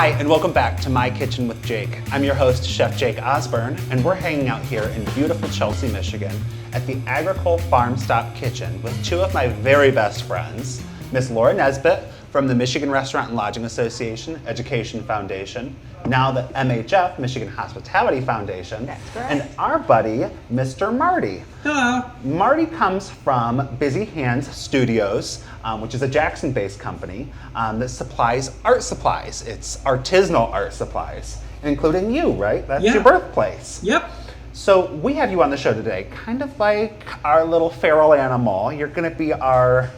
Hi, and welcome back to My Kitchen with Jake. I'm your host, Chef Jake Osborne, and we're hanging out here in beautiful Chelsea, Michigan at the Agricole Farm Stop Kitchen with two of my very best friends, Miss Laura Nesbitt from the Michigan Restaurant and Lodging Association Education Foundation, now the MHF, Michigan Hospitality Foundation. That's correct. And our buddy, Mr. Marty. Hello. Marty comes from Busy Hands Studios, which is a Jackson-based company that supplies art supplies. It's artisanal art supplies, including you, right? That's your birthplace. Yep. So we have you on the show today, kind of like our little feral animal. You're going to be our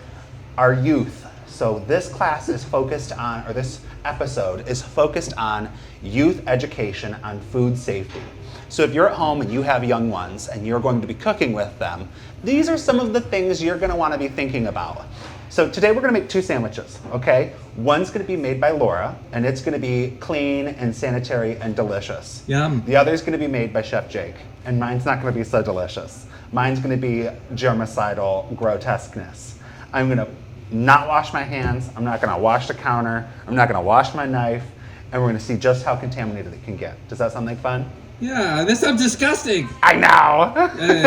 youth. So this class is focused on, or this episode is focused on youth education on food safety. So if you're at home and you have young ones and you're going to be cooking with them, these are some of the things you're going to want to be thinking about. So today we're going to make two sandwiches, okay? One's going to be made by Laura, and it's going to be clean and sanitary and delicious. Yum. The other's going to be made by Chef Jake, and mine's not going to be so delicious. Mine's going to be germicidal grotesqueness. I'm going to not wash my hands, I'm not going to wash the counter, I'm not going to wash my knife, and we're going to see just how contaminated it can get. Does that sound like fun? Yeah, this sounds disgusting. I know!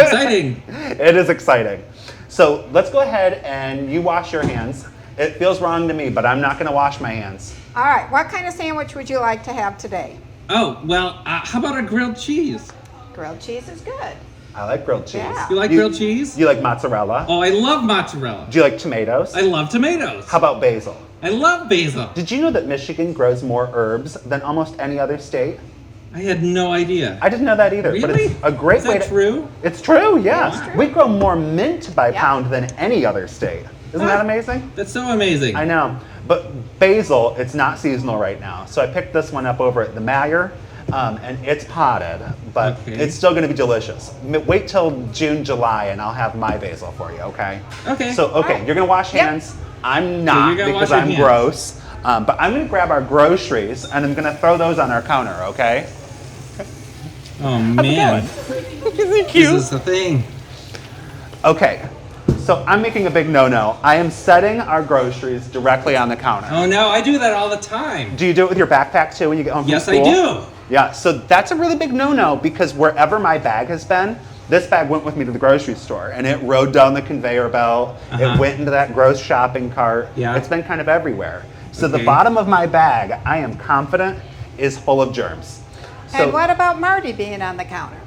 Exciting. It is exciting. So let's go ahead and you wash your hands. It feels wrong to me, but I'm not going to wash my hands. All right, what kind of sandwich would you like to have today? Oh, well, how about a grilled cheese? Grilled cheese is good. I like grilled cheese. Yeah. You like grilled cheese? You like mozzarella? Oh, I love mozzarella. Do you like tomatoes? I love tomatoes. How about basil? I love basil. Did you know that Michigan grows more herbs than almost any other state? I had no idea. I didn't know that either. But Really? it's a great Is way that to. true? It's true, yeah. It's true. We grow more mint by Yeah. pound than any other state. Isn't that amazing? That's so amazing. I know. But basil, it's not seasonal right now. So I picked this one up over at the Mayer, and it's potted, but Okay. it's still going to be delicious. Wait till June, July, and I'll have my basil for you, okay? Okay. So, okay, you're going to wash Yep. hands. I'm not you're gonna because wash your I'm hands. gross. But I'm going to grab our groceries, and I'm going to throw those on our counter, okay? Oh, man. Isn't he This is the thing. Okay, so I'm making a big no-no. I am setting our groceries directly on the counter. Oh, no, I do that all the time. Do you do it with your backpack too when you get home from Yes, school? I do. Yeah, so that's a really big no-no because wherever my bag has been, this bag went with me to the grocery store and it rode down the conveyor belt. It went into that gross shopping cart. Yeah. It's been kind of everywhere. So the Okay. bottom of my bag, I am confident, is full of germs. So, And what about Marty being on the counter?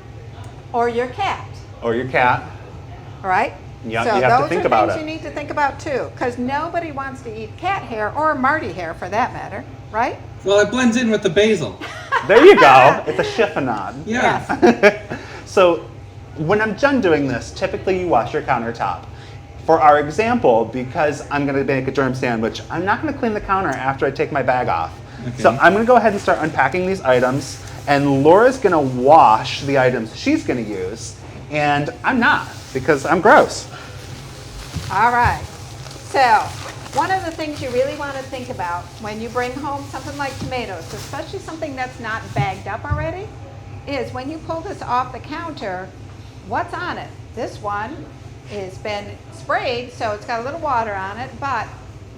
Or your cat, or your cat. all right? Yeah, so you have to those think are about things it. you need to think about too, because nobody wants to eat cat hair or Marty hair for that matter, right? Well, it blends in with the basil. There you go. It's a chiffonade. Yeah. Yes. So when I'm done doing this, typically you wash your countertop. For our example, because I'm going to make a germ sandwich, I'm not going to clean the counter after I take my bag off. Okay. So I'm going to go ahead and start unpacking these items, and Laura's going to wash the items she's going to use, and I'm not, because I'm gross. All right. So, one of the things you really want to think about when you bring home something like tomatoes, especially something that's not bagged up already, is when you pull this off the counter, what's on it? This one has been sprayed, so it's got a little water on it, but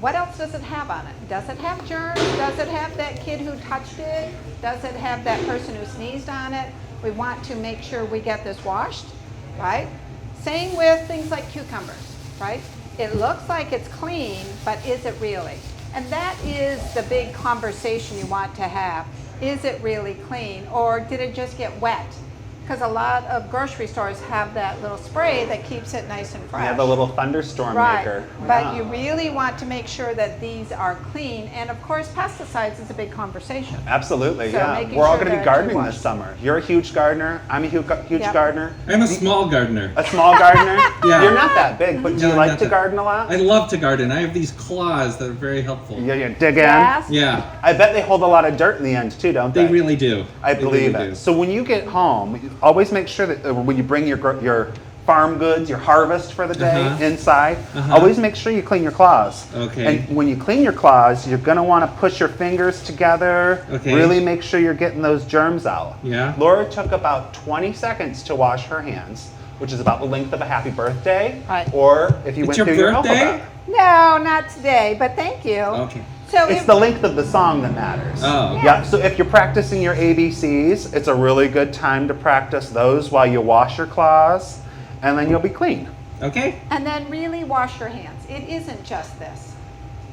what else does it have on it? Does it have germs? Does it have that kid who touched it? Does it have that person who sneezed on it? We want to make sure we get this washed, right? Same with things like cucumbers, right? It looks like it's clean, but is it really? And that is the big conversation you want to have. Is it really clean, or did it just get wet? Because a lot of grocery stores have that little spray that keeps it nice and fresh. Yeah, the little thunderstorm Right, maker. but Yeah. you really want to make sure that these are clean, and of course pesticides is a big conversation. Absolutely, So yeah. making We're all sure going to be they're gardening washed. this summer. You're a huge gardener. I'm a huge Yep. gardener. I'm a small gardener. A small gardener? Yeah. You're not that big, but do No, you I'm like not to that- garden a lot? I love to garden. I have these claws that are very helpful. Yeah, you dig in. Yes. Yeah, I bet they hold a lot of dirt in the end too, don't they? they really do. I They believe really it. do. So when you get home, you always make sure that when you bring your farm goods, your harvest for the day Uh-huh. inside, Uh-huh. always make sure you clean your claws. Okay. And when you clean your claws, you're gonna want to push your fingers together. Okay. Really make sure you're getting those germs out. Yeah. Laura took about 20 seconds to wash her hands, which is about the length of a happy birthday. Right. Or if you It's went your through your birthday? alphabet. No, not today, but thank you. Okay. So It's the length of the song that matters. Oh. Yeah. So if you're practicing your ABCs, it's a really good time to practice those while you wash your claws, and then you'll be clean. Okay. And then really wash your hands. It isn't just this.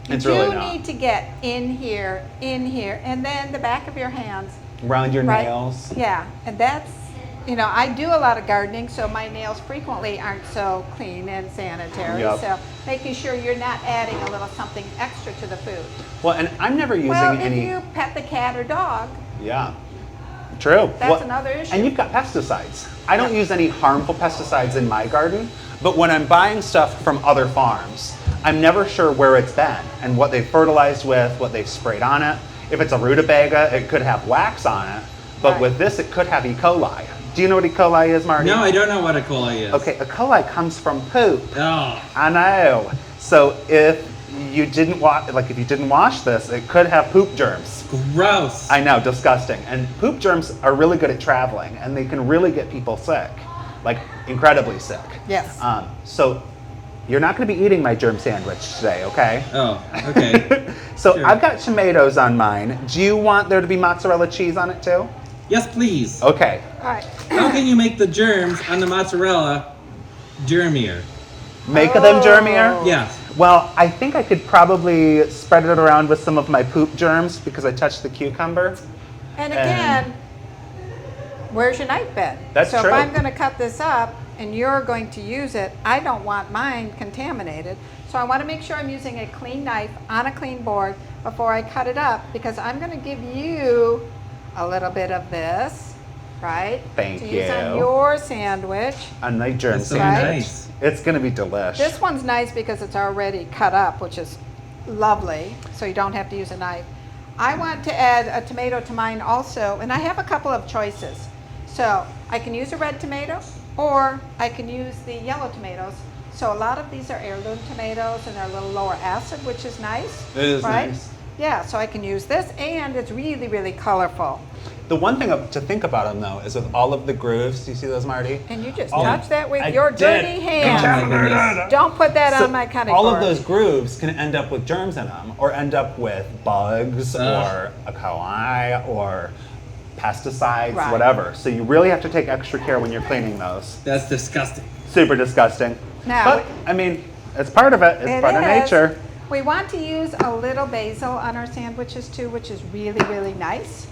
It's you really do not. need to get in here, and then the back of your hands. Around your Right? nails. Yeah, and that's, I do a lot of gardening, so my nails frequently aren't so clean and sanitary. Yep. So making sure you're not adding a little something extra to the food. Well, and I'm never using Well, any. if you pet the cat or dog, Yeah. True. that's another issue. And you've got pesticides. I don't use any harmful pesticides in my garden, but when I'm buying stuff from other farms, I'm never sure where it's been and what they've fertilized with, what they've sprayed on it. If it's a rutabaga, it could have wax on it, but Right. with this, it could have E. coli. Do you know what E. coli is, Marty? No, I don't know what E. coli is. Okay, E. coli comes from poop. Oh. I know. So if you didn't wash this, it could have poop germs. Gross. I know, disgusting. And poop germs are really good at traveling, and they can really get people sick, like incredibly sick. Yes. So you're not going to be eating my germ sandwich today, okay? Oh, okay. So Sure. I've got tomatoes on mine. Do you want there to be mozzarella cheese on it too? Yes, please. Okay. All right. How can you make the germs on the mozzarella germier? Make them germier? Yes. Well, I think I could probably spread it around with some of my poop germs because I touched the cucumber. And again, where's your knife bed? That's so true. if I'm going to cut this up and you're going to use it, I don't want mine contaminated. So I want to make sure I'm using a clean knife on a clean board before I cut it up, because I'm going to give you a little bit of this, right? Thank to use on you. your sandwich. A nice germ That's so sandwich. nice. It's going to be delish. This one's nice because it's already cut up, which is lovely, so you don't have to use a knife. I want to add a tomato to mine also, and I have a couple of choices. So I can use a red tomato, or I can use the yellow tomatoes. So a lot of these are heirloom tomatoes, and they're a little lower acid, which is nice. It is right? nice. Yeah, so I can use this, and it's really, really colorful. The one thing to think about them though is with all of the grooves. Do you see those, Marty? And you just Oh, touch that with I your did. dirty hands. Oh my goodness. Don't put that So on my cutting all board. of those grooves can end up with germs in them, or end up with bugs, or E. coli, or pesticides, Right. whatever. So you really have to take extra care when you're cleaning those. That's disgusting. Super disgusting. Now- But I mean, it's part of it. It's It part of is. nature. We want to use a little basil on our sandwiches too, which is really, really nice.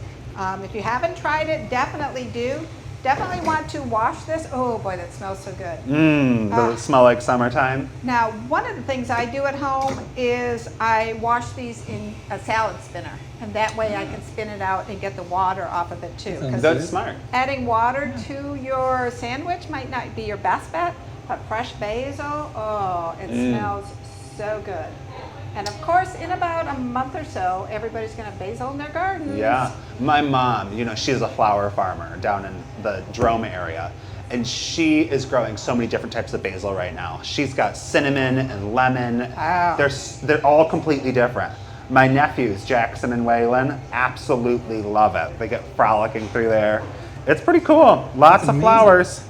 If you haven't tried it, definitely do. Definitely want to wash this. Oh boy, that smells so good. Does it smell like summertime? Now, one of the things I do at home is I wash these in a salad spinner, and that way I can spin it out and get the water off of it too. 'Cause That's smart. adding water to your sandwich might not be your best bet, but fresh basil, oh, it smells so good. And of course, in about a month or so, everybody's gonna have basil in their gardens. Yeah. My mom, she's a flower farmer down in the Drome area. And she is growing so many different types of basil right now. She's got cinnamon and lemon. Wow. They're all completely different. My nephews, Jackson and Waylon, absolutely love it. They get frolicking through there. It's pretty cool. Lots of amazing. flowers.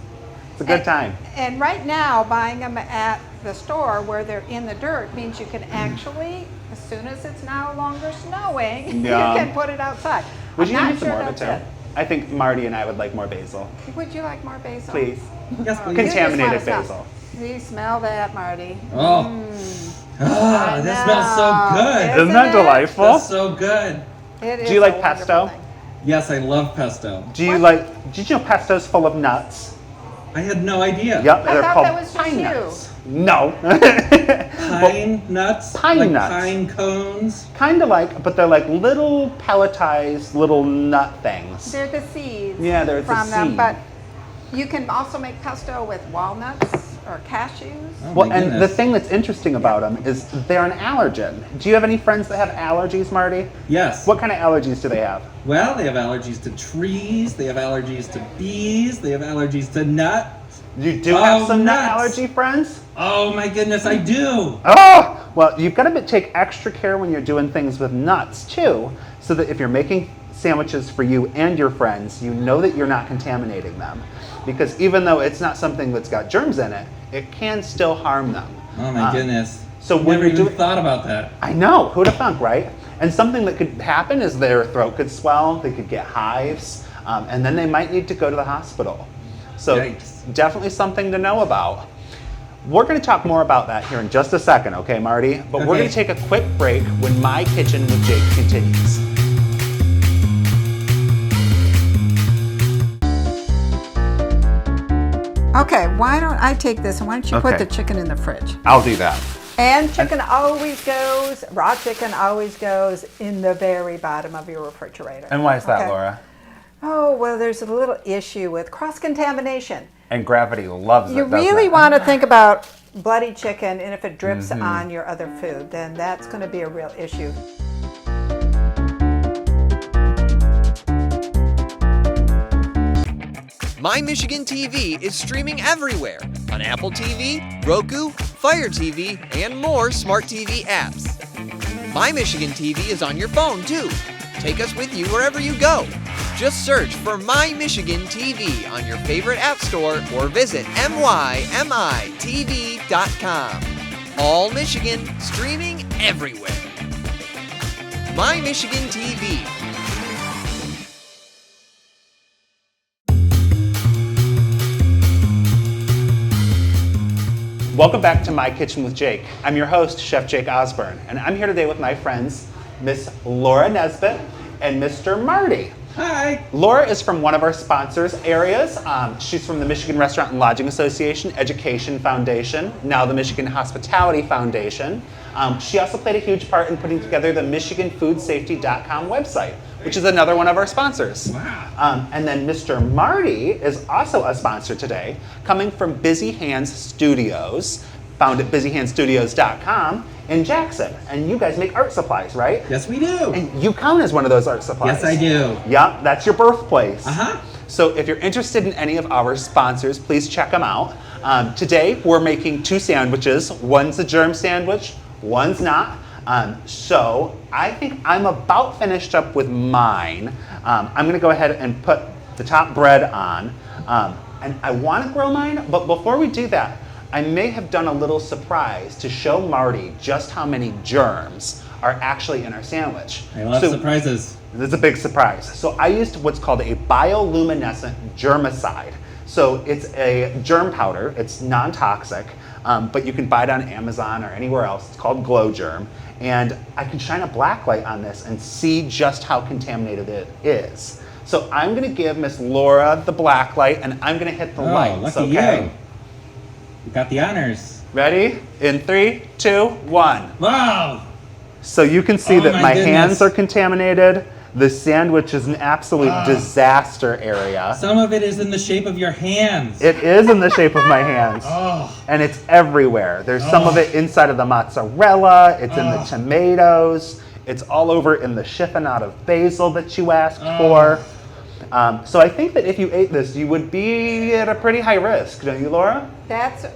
It's a good time. And right now, buying them at the store where they're in the dirt means you can actually, as soon as it's no longer snowing, Yeah. you can put it outside. Would I'm you not need some sure more of it that's too? I think Marty and I would like more basil. Would you like more basil? Please. Yes, You please. just Contaminated wanna smell. basil. You smell that, Marty. Oh. Ah, that smells so good. Isn't that it? delightful? That's so good. It is Do you like a wonderful pesto? thing. Yes, I love pesto. Did you know pesto's full of nuts? I had no idea. Yep, I they're thought called that was just pine you. nuts. No. Pine nuts? Pine like nuts. pine cones? Kind of like, but they're like little pelletized little nut things. They're the seeds Yeah, it's a from them, seed. but you can also make pesto with walnuts or cashews. Oh Well, my and the goodness. thing that's interesting about them is they're an allergen. Do you have any friends that have allergies, Marty? Yes. What kind of allergies do they have? Well, they have allergies to trees, they have allergies to bees, they have allergies to nuts. You do have Oh, some nut nuts. allergy friends? Oh my goodness, I do. Oh, well, you've got to take extra care when you're doing things with nuts too, so that if you're making sandwiches for you and your friends, you know that you're not contaminating them. Because even though it's not something that's got germs in it, it can still harm them. Oh my goodness. So when Never you're even doing, thought about that. I know, who'd have thunk, right? And something that could happen is their throat could swell, they could get hives, and then they might need to go to the hospital. So Yikes. definitely something to know about. We're going to talk more about that here in just a second, okay, Marty? But we're going to take a quick break when My Kitchen with Jake continues. Okay, why don't I take this and why don't you put Okay. the chicken in the fridge? I'll do that. And chicken always goes, raw chicken always goes in the very bottom of your refrigerator. And why is that, Okay. Laura? Oh, well, there's a little issue with cross-contamination. And gravity loves it, You doesn't really it? want to think about bloody chicken, and if it drips Mm-hmm. on your other food, then that's going to be a real issue. My Michigan TV is streaming everywhere on Apple TV, Roku, Fire TV, and more smart TV apps. My Michigan TV is on your phone too. Take us with you wherever you go. Just search for My Michigan TV on your favorite app store or visit mymitv.com. All Michigan, streaming everywhere. My Michigan TV. Welcome back to My Kitchen with Jake. I'm your host, Chef Jake Osborne, and I'm here today with my friends, Miss Laura Nesbitt and Mr. Marty. Hi. Laura is from one of our sponsors areas. She's from the Michigan Restaurant and Lodging Association Education Foundation, now the Michigan Hospitality Foundation. She also played a huge part in putting together the MichiganFoodSafety.com website, which is another one of our sponsors. Wow. And then Mr. Marty is also a sponsor today, coming from Busy Hands Studios, found at busyhandstudios.com in Jackson. And you guys make art supplies, right? Yes, we do. And you count as one of those art supplies. Yes, I do. Yep, that's your birthplace. Uh-huh. So if you're interested in any of our sponsors, please check them out. Today, we're making 2 sandwiches. One's a germ sandwich, one's not. So I think I'm about finished up with mine. I'm gonna go ahead and put the top bread on. And I wanna grill mine, but before we do that, I may have done a little surprise to show Marty just how many germs are actually in our sandwich. I love surprises. This is a big surprise. So I used what's called a bioluminescent germicide. So it's a germ powder, it's non-toxic, but you can buy it on Amazon or anywhere else. It's called Glow Germ. And I can shine a black light on this and see just how contaminated it is. So I'm gonna give Miss Laura the black light and I'm gonna hit the lights, lucky okay? you. You got the honors. Ready? In 3, 2, 1. Wow. So you can see Oh that my my goodness. hands are contaminated. The sandwich is an absolute disaster area. Some of it is in the shape of your hands. It is in the shape of my hands. Oh. And it's everywhere. There's some of it inside of the mozzarella, it's in the tomatoes, it's all over in the chiffonade basil that you asked for. So I think that if you ate this, you would be at a pretty high risk, don't you, Laura? That's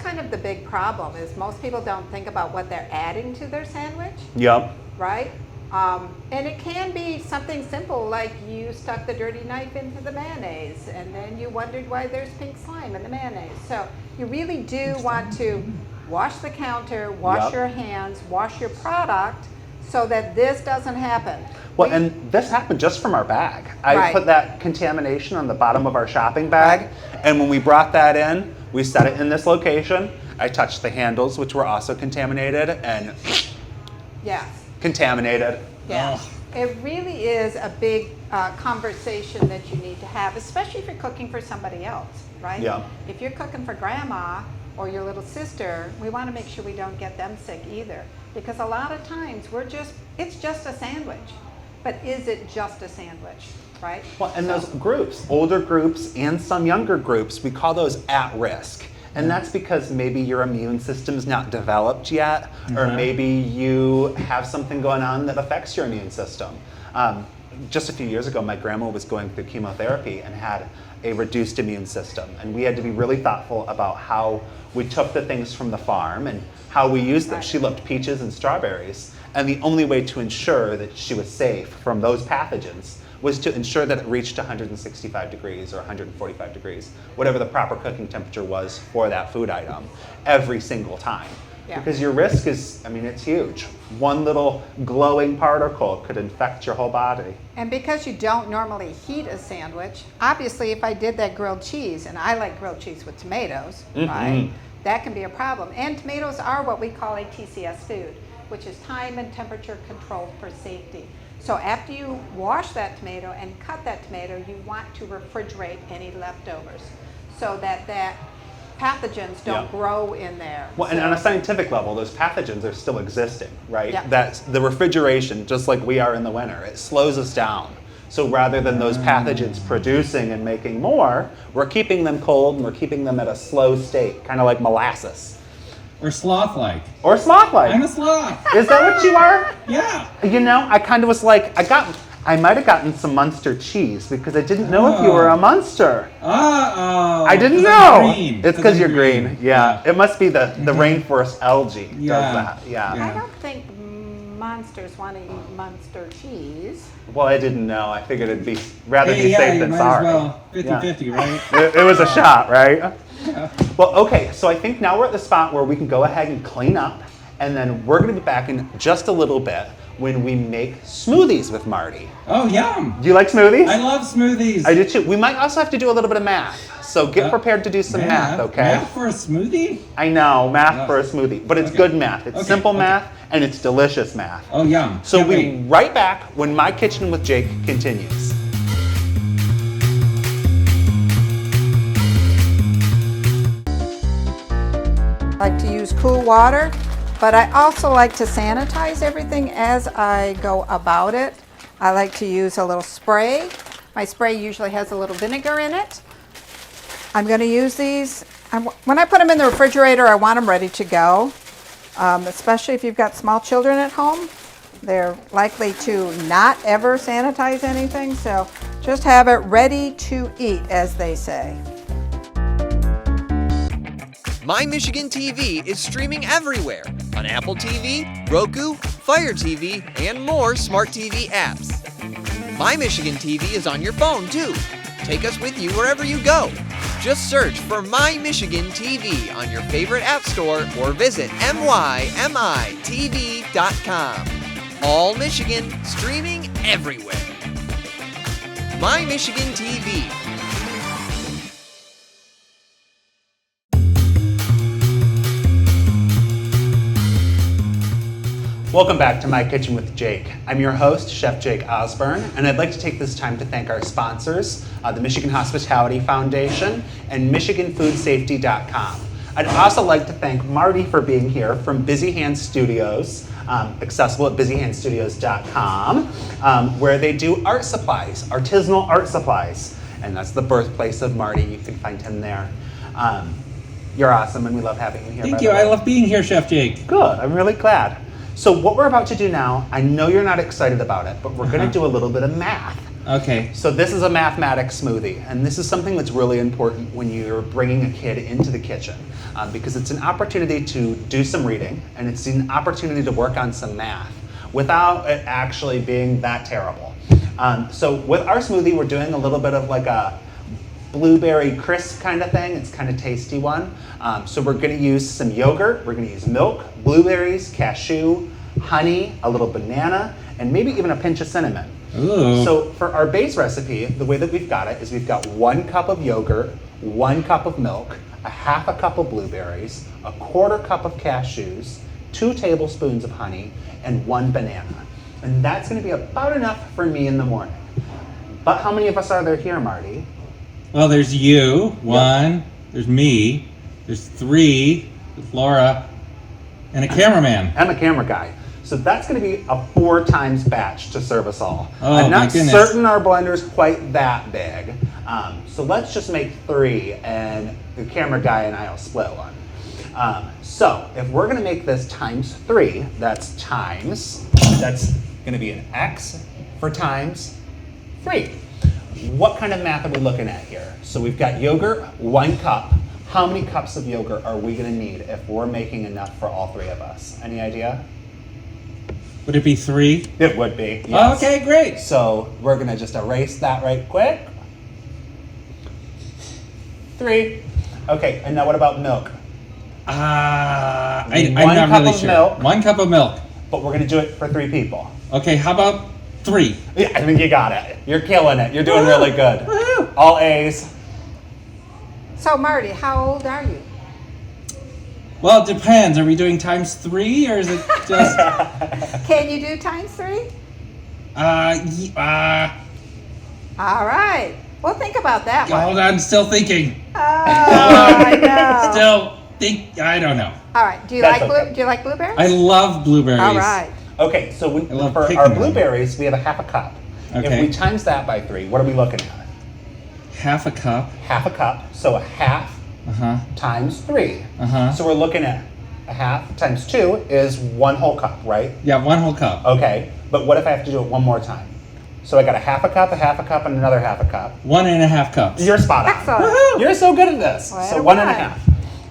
kind of the big problem, is most people don't think about what they're adding to their sandwich, Yep. right? And it can be something simple, like you stuck the dirty knife into the mayonnaise and then you wondered why there's pink slime in the mayonnaise. So you really do want to wash the counter, wash Yep. your hands, wash your product so that this doesn't happen. Well, and this happened just from our bag. I Right. put that contamination on the bottom of our shopping bag, and when we brought that in, we set it in this location. I touched the handles, which were also contaminated, and Yes. contaminated. Yeah, Oh. it really is a big conversation that you need to have, especially if you're cooking for somebody else, right? Yeah. If you're cooking for grandma or your little sister, we want to make sure we don't get them sick either. Because a lot of times it's just a sandwich. But is it just a sandwich, right? Well, and those groups, older groups and some younger groups, we call those at risk. And that's because maybe your immune system's not developed yet, or maybe you have something going on that affects your immune system. Just a few years ago, my grandma was going through chemotherapy and had a reduced immune system. And we had to be really thoughtful about how we took the things from the farm and how we used them. Right. She loved peaches and strawberries. And the only way to ensure that she was safe from those pathogens was to ensure that it reached 165 degrees or 145 degrees, whatever the proper cooking temperature was for that food item, every single time. Yeah. Because your risk is, I mean, it's huge. One little glowing particle could infect your whole body. And because you don't normally heat a sandwich, obviously if I did that grilled cheese, and I like grilled cheese with tomatoes, right? That can be a problem. And tomatoes are what we call a TCS food, which is time and temperature controlled for safety. So after you wash that tomato and cut that tomato, you want to refrigerate any leftovers so that pathogens don't grow in there. Well, and on a scientific level, those pathogens are still existing, right? Yeah. That's the refrigeration, just like we are in the winter. It slows us down. So rather than those pathogens producing and making more, we're keeping them cold and we're keeping them at a slow state, kind of like molasses. Or sloth-like. Or sloth-like. I'm a sloth. Is that what you are? Yeah. You know, I kind of was like, I might have gotten some Munster cheese because I didn't know if you were a Munster. Uh-oh. I didn't 'Cause know. I'm green. It's because you're green. Yeah. It must be the rainforest algae does Yeah. that. Yeah. Yeah. I don't think monsters want to eat Munster cheese. Well, I didn't know. I figured it'd be rather Hey, be safe than you might sorry. as well 50-50, right? It was a shot, right? Well, okay, so I think now we're at the spot where we can go ahead and clean up, and then we're going to be back in just a little bit when we make smoothies with Marty. Oh, yum. Do you like smoothies? I love smoothies. I do too. We might also have to do a little bit of math, so get prepared to do some math, okay? Math for a smoothie? I know, math for a smoothie, but it's good math. It's simple math, and it's delicious math. Oh, yum. So Can't we'll wait. be right back when My Kitchen with Jake continues. I like to use cool water, but I also like to sanitize everything as I go about it. I like to use a little spray. My spray usually has a little vinegar in it. I'm going to use these. When I put them in the refrigerator, I want them ready to go, especially if you've got small children at home. They're likely to not ever sanitize anything, so just have it ready to eat, as they say. My Michigan TV is streaming everywhere on Apple TV, Roku, Fire TV, and more smart TV apps. My Michigan TV is on your phone too. Take us with you wherever you go. Just search for My Michigan TV on your favorite app store or visit mymitv.com. All Michigan, streaming everywhere. My Michigan TV. Welcome back to My Kitchen with Jake. I'm your host, Chef Jake Osborne, and I'd like to take this time to thank our sponsors, the Michigan Hospitality Foundation and MichiganFoodSafety.com. I'd also like to thank Marty for being here from Busy Hand Studios, accessible at busyhandstudios.com, where they do art supplies, artisanal art supplies, and that's the birthplace of Marty. You can find him there. You're awesome, and we love having you here. Thank you. I love being here, Chef Jake. Good. I'm really glad. So what we're about to do now, I know you're not excited about it, but we're going to do a little bit of math. Okay. So this is a mathematics smoothie, and this is something that's really important when you're bringing a kid into the kitchen, because it's an opportunity to do some reading, and it's an opportunity to work on some math without it actually being that terrible. So with our smoothie, we're doing a little bit of like a blueberry crisp kind of thing. It's kind of tasty one. So we're going to use some yogurt, we're going to use milk, blueberries, cashew, honey, a little banana, and maybe even a pinch of cinnamon. Ooh. So for our base recipe, the way that we've got it is we've got 1 cup of yogurt, 1 cup of milk, a half a cup of blueberries, a 1/4 cup of cashews, 2 tablespoons of honey, and 1 banana. And that's going to be about enough for me in the morning. But how many of us are there here, Marty? Well, there's you, 1. There's me. There's 3. There's Laura. And a cameraman. I'm a camera guy. So that's going to be a 4 times batch to serve us all. Oh, I'm not my goodness. certain our blender's quite that big. So let's just make 3, and the camera guy and I will split one. So if we're going to make this times 3, that's going to be an X for times 3. What kind of math are we looking at here? So we've got yogurt, 1 cup. How many cups of yogurt are we going to need if we're making enough for all 3 of us? Any idea? Would it be 3? It would be, yes. Okay, great. So we're going to just erase that right quick. 3. Okay, and now what about milk? I'm One not cup really of sure. milk. 1 cup of milk. But we're gonna do it for 3 people. Okay, how about 3? Yeah, I think you got it. You're killing it. You're doing really good. Woohoo! All A's. So Marty, how old are you? Well, it depends. Are we doing times 3 or is it just? Can you do times 3? All right. Well, think about that one. Hold on, still thinking. Oh, I know. I don't know. All right. Do you That's like okay. do you like blueberries? I love blueberries. All right. Okay, so love for picking our them. blueberries, we have a half a cup. If Okay. we times that by 3, what are we looking at? Half a cup. Half a cup, so a half Uh-huh. times 3. Uh-huh. So we're looking at a half times 2 is 1 whole cup, right? Yeah, 1 whole cup. Okay, but what if I have to do it one more time? So I got a half a cup, and another half a cup. 1.5 cups. You're spot on. Excellent. Woohoo! You're so good at this. Way So to 1.5.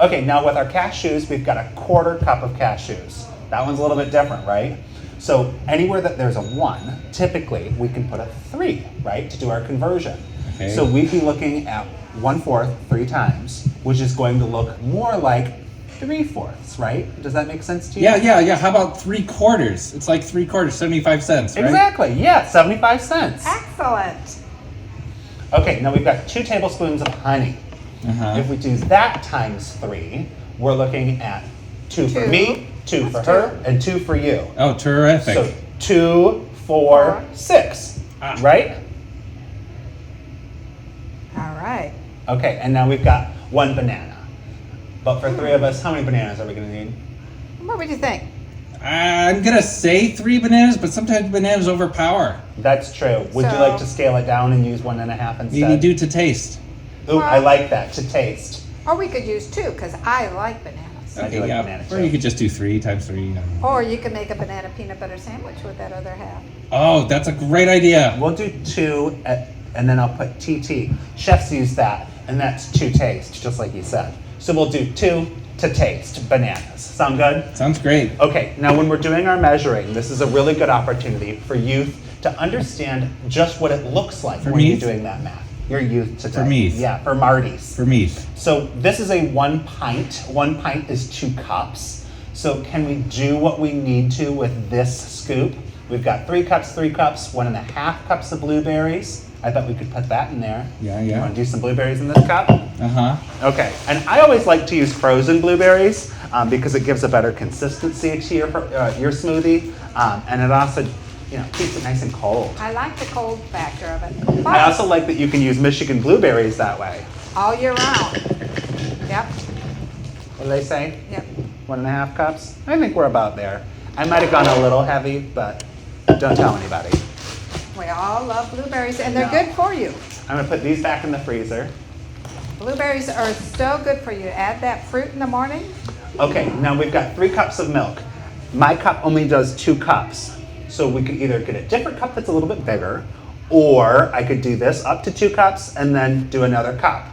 Okay, now with our cashews, we've got a 1/4 cup of cashews. That one's a little bit different, right? So anywhere that there's a 1, typically we can put a 3, right, to do our conversion. Okay. So we'd be looking at 1/4 3 times, which is going to look more like 3/4, right? Does that make sense to you? Yeah. How about 3/4? It's like 3/4, 75 cents, right? Exactly, yeah, 75 cents. Excellent. Okay, now we've got 2 tablespoons of honey. Uh-huh. If we do that times 3, we're looking at 2 for 2. me, 2 for That's her, 2. and 2 for you. Oh, terrific. So 2, 4, 6, Ah. right? All right. Okay, and now we've got 1 banana. But for 3 of us, how many bananas are we gonna need? What would you think? I'm gonna say 3 bananas, but sometimes bananas overpower. That's true. Would you So- like to scale it down and use 1.5 instead? Maybe do to taste. Ooh, I like that, to taste. Or we could use 2 because I like bananas. I do like yeah. banana Or too. you could just do 3 times 3. I don't know. Or you could make a banana peanut butter sandwich with that other half. Oh, that's a great idea. We'll do 2, and then I'll put TT. Chefs use that, and that's to taste, just like you said. So we'll do 2 to taste bananas. Sound good? Sounds great. Okay, now when we're doing our measuring, this is a really good opportunity for youth to understand just what it looks like For when you're me? doing that math. Your youth today. For me? Yeah, for Marty's. For me. So this is a 1 pint. 1 pint is 2 cups. So can we do what we need to with this scoop? We've got 3 cups, 1.5 cups of blueberries. I bet we could put that in there. Yeah. You want to do some blueberries in this cup? Uh-huh. Okay, and I always like to use frozen blueberries because it gives a better consistency to your smoothie, and it also, keeps it nice and cold. I like the cold factor of it. I also like that you can use Michigan blueberries that way. All year round. Yep. What do they say? Yep. 1.5 cups? I think we're about there. I might have gone a little heavy, but don't tell anybody. We all love blueberries and they're No. good for you. I'm gonna put these back in the freezer. Blueberries are so good for you. Add that fruit in the morning. Okay, now we've got 3 cups of milk. My cup only does 2 cups. So we could either get a different cup that's a little bit bigger, or I could do this up to 2 cups and then do another cup.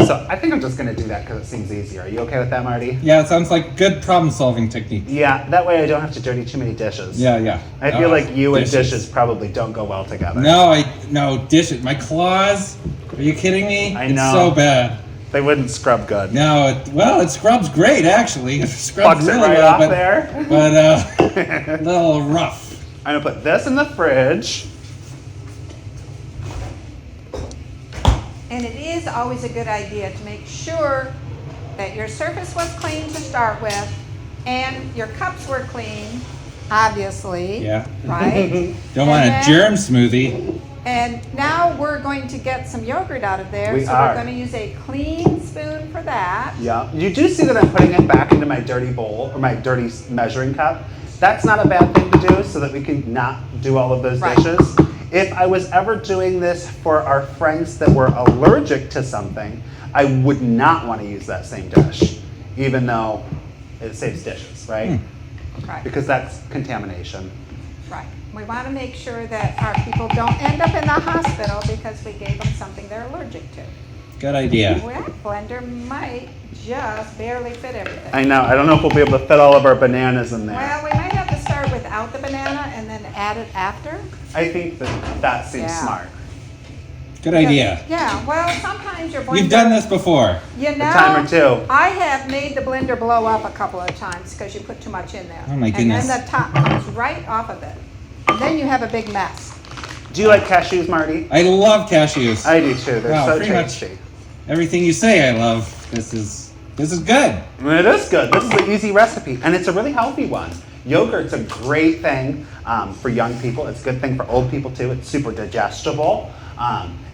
So I think I'm just gonna do that because it seems easier. Are you okay with that, Marty? Yeah, it sounds like good problem-solving technique. Yeah, that way I don't have to dirty too many dishes. Yeah. I feel like you and dishes. dishes probably don't go well together. No, dishes. My claws. Are you kidding me? I It's know. so bad. They wouldn't scrub good. No, it scrubs great actually. It scrubs Plucks it really right well, off but, there. but a little rough. I'm gonna put this in the fridge. And it is always a good idea to make sure that your surface was clean to start with and your cups were clean, obviously. Yeah. Right? Don't want a And then- germ smoothie. And now we're going to get some yogurt out of there. We so are. we're going to use a clean spoon for that. Yeah. You do see that I'm putting it back into my dirty bowl or my dirty measuring cup. That's not a bad thing to do so that we can not do all of those Right. dishes. If I was ever doing this for our friends that were allergic to something, I would not want to use that same dish, even though it saves dishes, right? Right. Because that's contamination. Right. We want to make sure that our people don't end up in the hospital because we gave them something they're allergic to. Good idea. Well, that blender might just barely fit everything. I know. I don't know if we'll be able to fit all of our bananas in there. Well, we might have to start without the banana and then add it after. I think that seems Yeah. smart. Good idea. Yeah, well, sometimes your blender... You've done this before. You know, A time or two. I have made the blender blow up a couple of times because you put too much in there. Oh, my goodness. And then the top comes right off of it. And then you have a big mess. Do you like cashews, Marty? I love cashews. I do too. They're Wow, so pretty much. tasty. Everything you say I love. This is good. It is good. This is an easy recipe, and it's a really healthy one. Yogurt's a great thing for young people. It's a good thing for old people too. It's super digestible.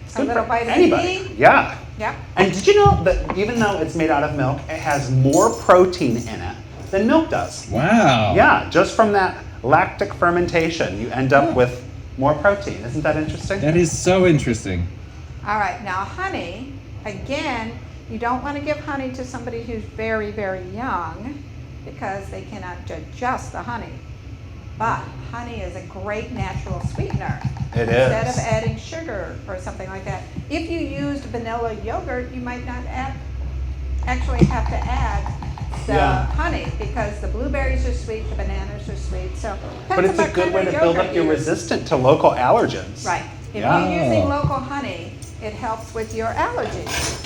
It's good little for vitamin anybody. D. Yeah. Yep. And did you know that even though it's made out of milk, it has more protein in it than milk does? Wow. Yeah, just from that lactic fermentation, you end up with more protein. Isn't that interesting? That is so interesting. All right, now honey, again, you don't want to give honey to somebody who's very, very young because they cannot digest the honey. But honey is a great natural sweetener. It Instead is. of adding sugar or something like that. If you used vanilla yogurt, you might not actually have to add the honey because the blueberries are sweet, the bananas are sweet. So But it's a good way to build up your resistance to local allergens. Right. If Yeah. you're using local honey, it helps with your allergies.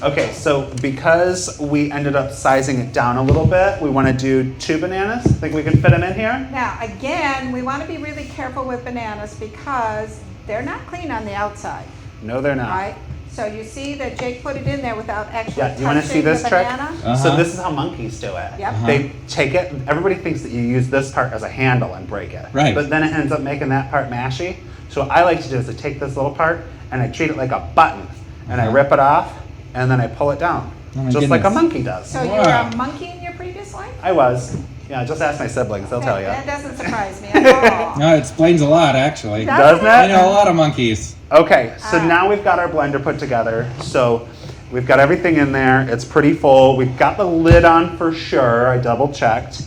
Okay, so because we ended up sizing it down a little bit, we want to do 2 bananas. Think we can fit them in here? Now, again, we want to be really careful with bananas because they're not clean on the outside, No, they're not. right? So you see that Jake put it in there without actually Yeah, you want to see touching this the trick? banana. So this is how monkeys do it. Yep. They take it, everybody thinks that you use this part as a handle and break it. Right. But then it ends up making that part mashy. So what I like to do is I take this little part and I treat it like a button. And I rip it off and then I pull it down. Oh my just like a goodness. monkey does. So you were Wow. a monkey in your previous life? I was. Yeah, just ask my siblings, they'll tell you. That doesn't surprise me at all. No, it explains a lot, actually. Doesn't I it? know a lot of monkeys. Okay, so now we've got our blender put together. So we've got everything in there. It's pretty full. We've got the lid on for sure. I double checked.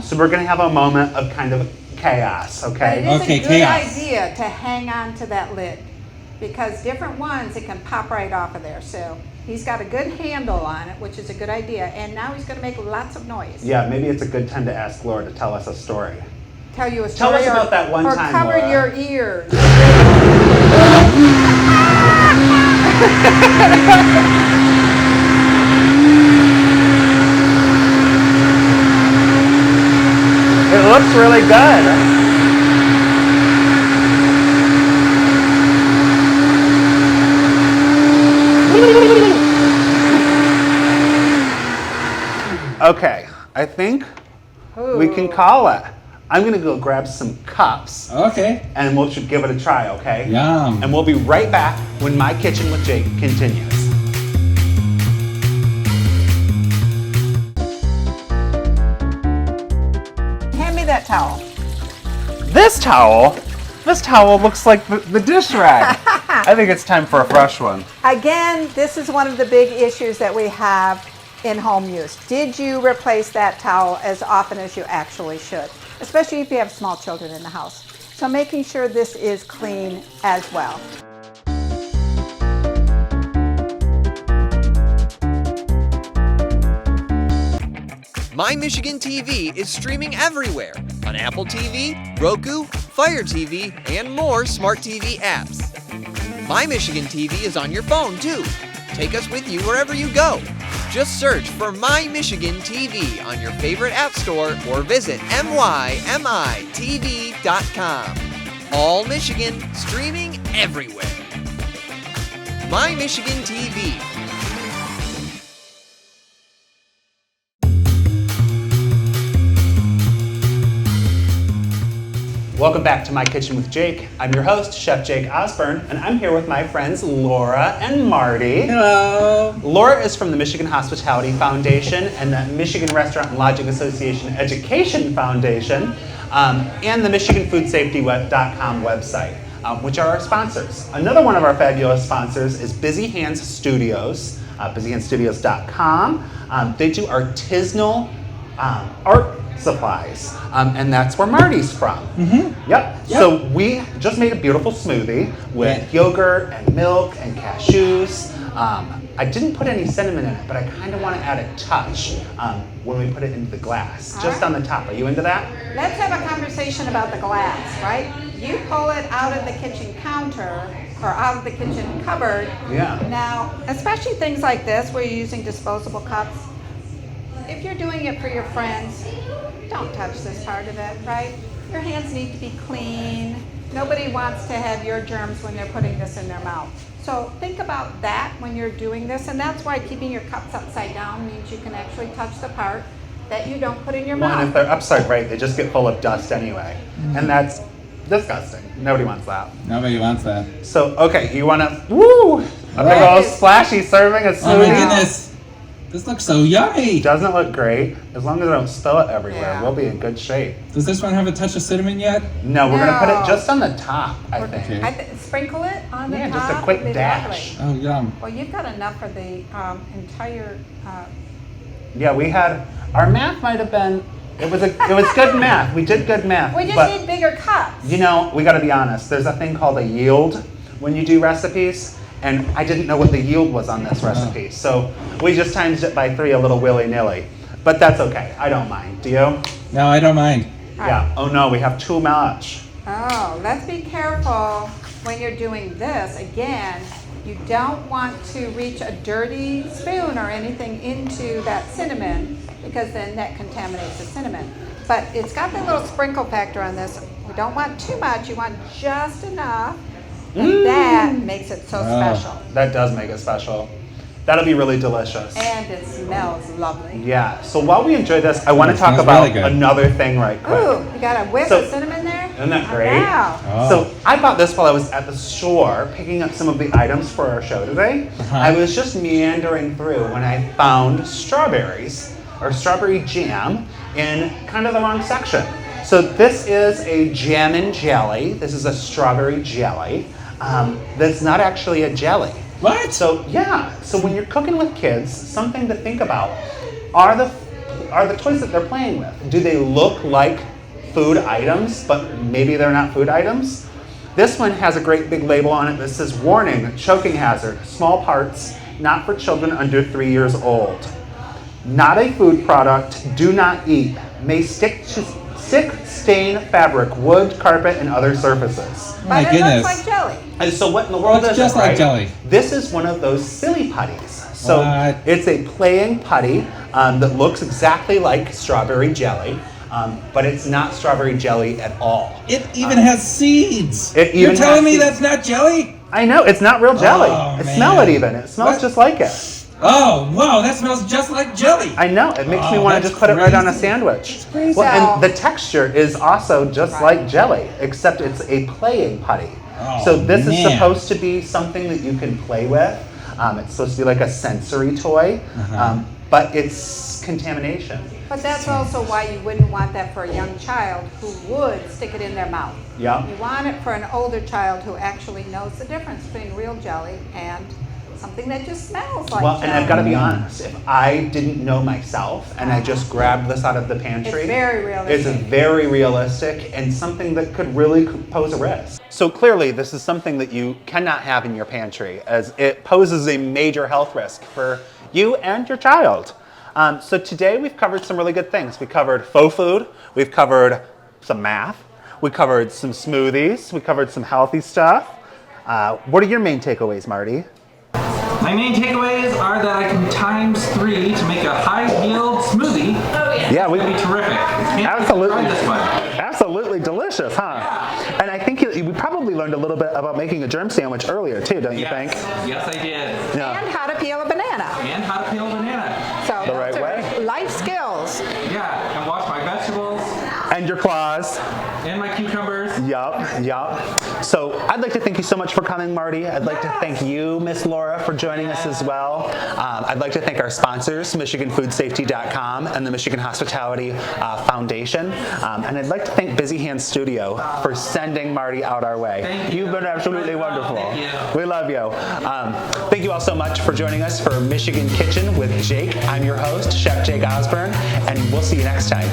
So we're going to have a moment of kind of chaos, But it okay? is Okay, a good chaos. idea to hang on to that lid because different ones, it can pop right off of there. So he's got a good handle on it, which is a good idea. And now he's going to make lots of noise. Yeah, maybe it's a good time to ask Laura to tell us a story. Tell you a Tell story us about that one or time, cover Laura. your ears. It looks really good. Okay, I think we can call it. I'm gonna go grab some cups Okay. and we'll should give it a try, okay? Yum. And we'll be right back when My Kitchen with Jake continues. Hand me that towel. This towel looks like the dish rag. I think it's time for a fresh one. Again, this is one of the big issues that we have in home use. Did you replace that towel as often as you actually should? Especially if you have small children in the house. So making sure this is clean as well. My Michigan TV is streaming everywhere on Apple TV, Roku, Fire TV, and more smart TV apps. My Michigan TV is on your phone too. Take us with you wherever you go. Just search for My Michigan TV on your favorite app store or visit mymitv.com. All Michigan, streaming everywhere. My Michigan TV. Welcome back to My Kitchen with Jake. I'm your host, Chef Jake Osborne, and I'm here with my friends Laura and Marty. Hello. Laura is from the Michigan Hospitality Foundation and the Michigan Restaurant and Lodging Association Education Foundation, and the MichiganFoodSafety.com website, which are our sponsors. Another one of our fabulous sponsors is Busy Hands Studios, busyhandstudios.com. They do artisanal art supplies, and that's where Marty's from. Yep. So we just made a beautiful smoothie with yogurt and milk and cashews. I didn't put any cinnamon in it, but I kind of want to add a touch when we put it into the glass, just on the top. Are you into that? Let's have a conversation about the glass, right? You pull it out of the kitchen counter or out of the kitchen cupboard. Yeah. Now, especially things like this where you're using disposable cups, if you're doing it for your friends, don't touch this part of it, right? Your hands need to be clean. Nobody wants to have your germs when they're putting this in their mouth. So think about that when you're doing this, and that's why keeping your cups upside down means you can actually touch the part that you don't put in your Well, and if mouth. they're upside right, they just get full of dust anyway. And that's disgusting. Nobody wants that. Nobody wants that. So, okay, you want to, woo! A big That old is- splashy serving of Oh my smoothie. goodness. This looks so yummy. Doesn't it look great? As long as I don't spill it everywhere, Yeah. we'll be in good shape. Does this one have a touch of cinnamon yet? No, we're going to put No. it just on the top, I We're- think. Okay. Sprinkle it on the Yeah, top. just a quick would be dash. lovely. Oh, yum. Well, you've got enough for the entire. Yeah, we had, our math might have been, it was good math. We did good math. We just but, need bigger cups. you know, we got to be honest. There's a thing called a yield when you do recipes, and I didn't know what the yield was on this recipe. So we just times it by 3 a little willy-nilly. But that's okay. I don't mind. Do you? No, I don't mind. Yeah. Oh no, we have too much. Oh, let's be careful when you're doing this. Again, you don't want to reach a dirty spoon or anything into that cinnamon because then that contaminates the cinnamon. But it's got that little sprinkle factor on this. We don't want too much. You want just enough. And that makes it so special. That does make it special. That'll be really delicious. And it smells lovely. Yeah. So while we enjoy this, I want It to talk smells about really good. another thing right quick. Ooh, you got a whiff So- of cinnamon there? Isn't that Oh, great? wow. Oh. So I bought this while I was at the store picking up some of the items for our show today. I was just meandering through when I found strawberries or strawberry jam in kind of the wrong section. So this is a jam and jelly. This is a strawberry jelly. That's not actually a jelly. What? So yeah, so when you're cooking with kids, something to think about are the toys that they're playing with. Do they look like food items, but maybe they're not food items? This one has a great big label on it that says warning, choking hazard, small parts, not for children under 3 years old. Not a food product, do not eat. May stick, stain fabric, wood, carpet, and other surfaces. Oh my But it goodness. looks like jelly. And so what in the world It's is just it, like right? jelly. This is one of those silly putties. So What? it's a playing putty that looks exactly like strawberry jelly, but it's not strawberry jelly at all. It even has seeds. It even You're telling has me seeds. that's not jelly? I know, it's not real jelly. Oh, Smell man. it even. It smells What? just like it. Oh, wow, that smells just like jelly. I know, it makes me Oh, want to that's just put it right on a crazy. sandwich. crazy. Well, So- and the texture is also just Right. like jelly, except it's a playing putty. Oh, So this is man. supposed to be something that you can play with. It's supposed to be like a sensory toy, but it's contamination. But that's also why you wouldn't want that for a young child who would stick it in their mouth. Yeah. You want it for an older child who actually knows the difference between real jelly and something that just smells like Well, jelly. and I've got to be honest, if I didn't know myself and I just grabbed this out of the pantry, It's very realistic. It's very realistic and something that could really pose a risk. So clearly, this is something that you cannot have in your pantry, as it poses a major health risk for you and your child. So today we've covered some really good things. We covered faux food, we've covered some math, we covered some smoothies, we covered some healthy stuff. What are your main takeaways, Marty? My main takeaways are that I can times 3 to make a high yield smoothie. Yeah, we It'd be terrific. Can't Absolutely. try this one. Absolutely delicious, huh? And I think we probably learned a little bit about making a germ sandwich earlier too, don't you think? Yes, I did. Yeah. And how to peel a banana. And how to peel a banana. So The those right are way. life skills. Yeah, and wash my vegetables And your claws. and my cucumbers. Yup. So I'd like to thank you so much for coming, Marty. I'd like to thank you, Miss Laura, for joining us as well. I'd like to thank our sponsors, MichiganFoodSafety.com and the Michigan Hospitality Foundation. And I'd like to thank Busy Hands Studio for sending Marty out our way. Thank you. You've been absolutely wonderful. Thank you. We love you. Thank you all so much for joining us for Michigan Kitchen with Jake. I'm your host, Chef Jake Osborne, and we'll see you next time.